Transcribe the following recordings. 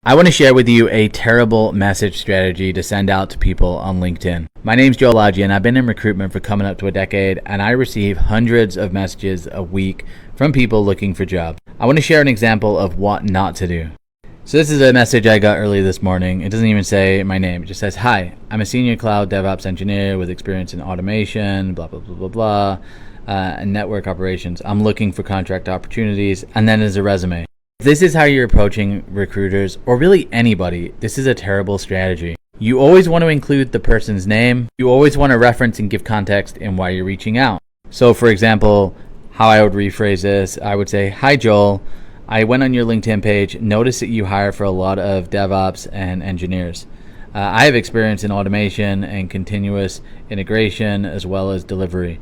I want to share with you a terrible message strategy to send out to people on LinkedIn. My name's Joe Lodgy, and I've been in recruitment for coming up to a decade, and I receive hundreds of messages a week from people looking for jobs. I want to share an example of what not to do. So this is a message I got early this morning. It doesn't even say my name. It just says, "Hi, I'm a senior cloud DevOps engineer with experience in automation, blah, blah, blah, blah, blah, and network operations. I'm looking for contract opportunities," and then there's a resume. If this is how you're approaching recruiters, or really anybody, this is a terrible strategy. You always want to include the person's name. You always want to reference and give context in why you're reaching out. So for example, how I would rephrase this, I would say, "Hi Joel, I went on your LinkedIn page, noticed that you hire for a lot of DevOps and engineers. I have experience in automation and continuous integration as well as delivery.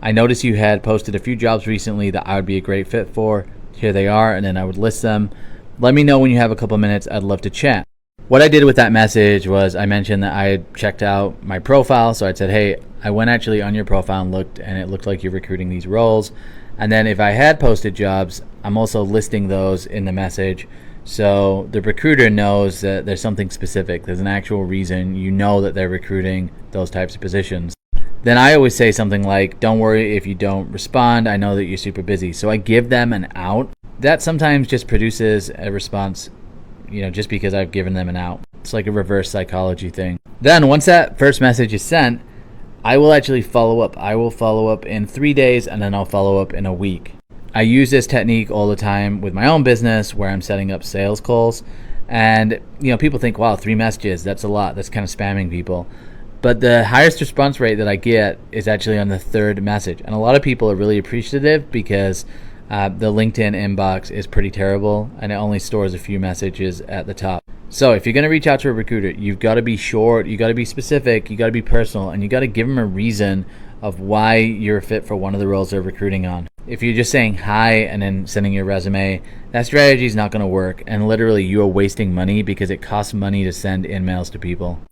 I noticed you had posted a few jobs recently that I would be a great fit for. Here they are," and then I would list them. "Let me know when you have a couple minutes. I'd love to chat." What I did with that message was I mentioned that I had checked out my profile. So I said, "Hey, I went actually on your profile and looked, and it looked like you're recruiting these roles. And then if I had posted jobs, I'm also listing those in the message. So the recruiter knows that there's something specific. There's an actual reason you know that they're recruiting those types of positions." Then I always say something like, "Don't worry if you don't respond. I know that you're super busy." So I give them an out. That sometimes just produces a response, just because I've given them an out. It's like a reverse psychology thing. Then once that first message is sent, I will actually follow up. I will follow up in 3 days, and then I'll follow up in a week. I use this technique all the time with my own business where I'm setting up sales calls. And, people think, wow, 3 messages, that's a lot. That's kind of spamming people. But the highest response rate that I get is actually on the 3rd message. And a lot of people are really appreciative because the LinkedIn inbox is pretty terrible and it only stores a few messages at the top. So if you're going to reach out to a recruiter, you've got to be short, you got to be specific, you got to be personal, and you got to give them a reason of why you're a fit for one of the roles they're recruiting on. If you're just saying hi and then sending your resume, that strategy is not going to work. And literally you are wasting money because it costs money to send emails to people.